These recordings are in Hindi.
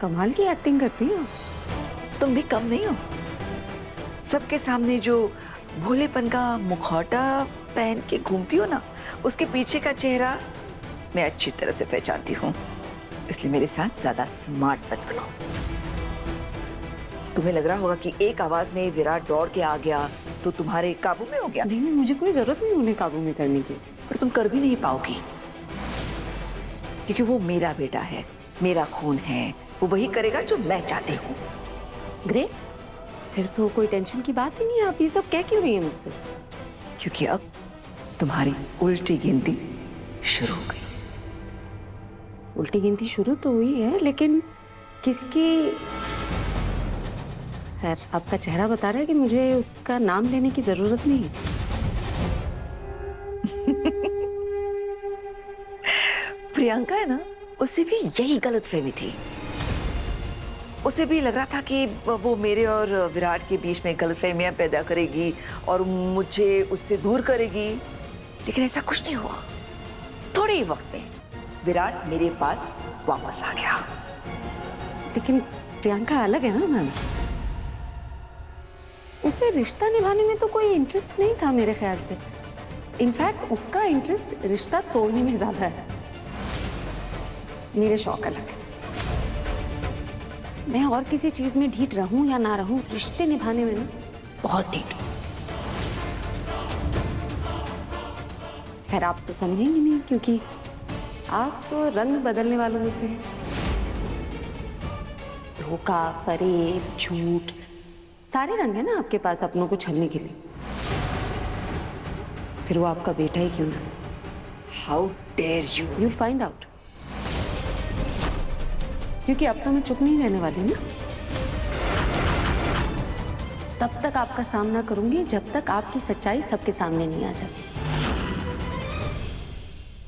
कमाल की एक्टिंग करती हो। तुम भी कम नहीं हो। सबके सामने जो भोलेपन का मुखौटा पहन के घूमती हो ना, उसके पीछे का चेहरा मैं अच्छी तरह से पहचानती हूँ। इसलिए मेरे साथ ज्यादा स्मार्ट मत बनो। तुम्हें लग रहा होगा कि एक आवाज में विराट दौड़ के आ गया तो तुम्हारे काबू में हो गया। नहीं, मुझे कोई जरूरत नहीं उन्हें काबू में करने की। पर तुम कर भी नहीं पाओगी, क्योंकि वो मेरा बेटा है, मेरा खून है। वो वही करेगा जो मैं चाहती हूँ। ग्रेट, फिर तो कोई टेंशन की बात ही नहीं है। आप ये सब कह क्यों रही हैं मुझसे? क्योंकि अब तुम्हारी उल्टी गिनती शुरू हो गई। उल्टी गिनती शुरू तो हुई है, लेकिन किसकी? खैर, आपका चेहरा बता रहा है कि मुझे उसका नाम लेने की जरूरत नहीं है। प्रियंका है ना, उसे भी यही गलतफहमी थी। उसे भी लग रहा था कि वो मेरे और विराट के बीच में गलतफहमियां पैदा करेगी और मुझे उससे दूर करेगी, लेकिन ऐसा कुछ नहीं हुआ। थोड़े ही वक्त में विराट मेरे पास वापस आ गया। लेकिन प्रियंका अलग है ना मैम। उसे रिश्ता निभाने में तो कोई इंटरेस्ट नहीं था मेरे ख्याल से। इनफैक्ट उसका इंटरेस्ट रिश्ता तोड़ने में ज्यादा है। मेरे शौक अलग है। मैं और किसी चीज में ढीठ रहूं या ना रहूं, रिश्ते निभाने में ना बहुत ढीठ हूं। खैर, आप तो समझेंगे नहीं, क्योंकि आप तो रंग बदलने वालों में से हैं। धोखा, फरेब, झूठ, सारे रंग है ना आपके पास अपनों को छलने के लिए। फिर वो आपका बेटा ही क्यों ना। How dare you. You'll find out. क्योंकि अब तो मैं चुप नहीं रहने वाली ना। तब तक आपका सामना करूंगी जब तक आपकी सच्चाई सबके सामने नहीं आ जाती।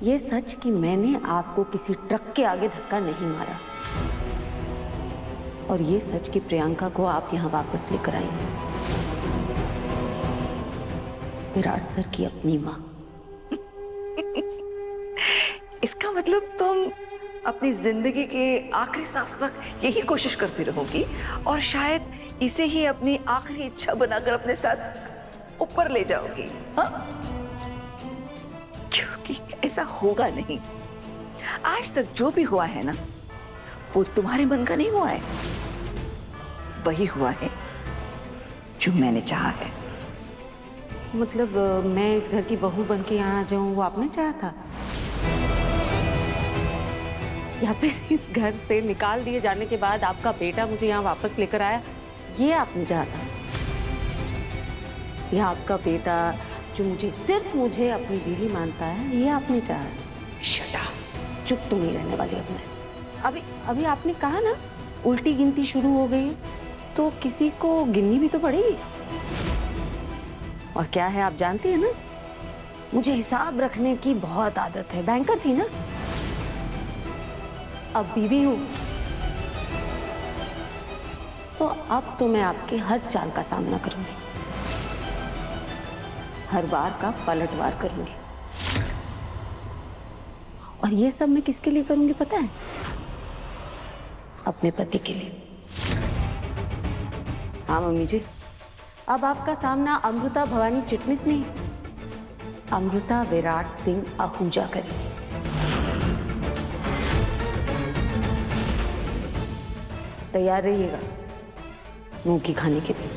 ये सच कि मैंने आपको किसी ट्रक के आगे धक्का नहीं मारा, और ये सच कि प्रियंका को आप यहां वापस लेकर आई हैं। विराट सर की अपनी मां। इसका मतलब तुम अपनी जिंदगी के आखिरी सांस तक यही कोशिश करती रहोगी और शायद इसे ही अपनी आखिरी इच्छा बनाकर अपने साथ ऊपर ले जाओगी। हाँ, क्योंकि ऐसा होगा नहीं। आज तक जो भी हुआ है ना, वो तुम्हारे मन का नहीं हुआ है। वही हुआ है जो मैंने चाहा है। मतलब मैं इस घर की बहू बन के यहाँ आ जाऊं, वो आपने चाहा था? या फिर इस घर से निकाल दिए जाने के बाद आपका बेटा मुझे यहाँ वापस लेकर आया, ये आपने चाहा था? या आपका बेटा जो सिर्फ मुझे अपनी बीवी मानता है, ये आपने चाहा? Shut up. चुप तो नहीं रहने वाली अब मैं। अभी आपने कहा ना उल्टी गिनती शुरू हो गई है, तो किसी को गिननी भी तो पड़ेगी। और क्या है आप जानती है ना, मुझे हिसाब रखने की बहुत आदत है। बैंकर थी ना, अब बीवी हूं, तो अब तो मैं आपके हर चाल का सामना करूंगी, हर बार का पलटवार करूंगी। और ये सब मैं किसके लिए करूंगी पता है? अपने पति के लिए। हाँ मम्मी जी, अब आपका सामना अमृता भवानी चिटनिस नहीं, अमृता विराट सिंह आहूजा करेगी। तैयार रहिएगा मुंह की खाने के लिए।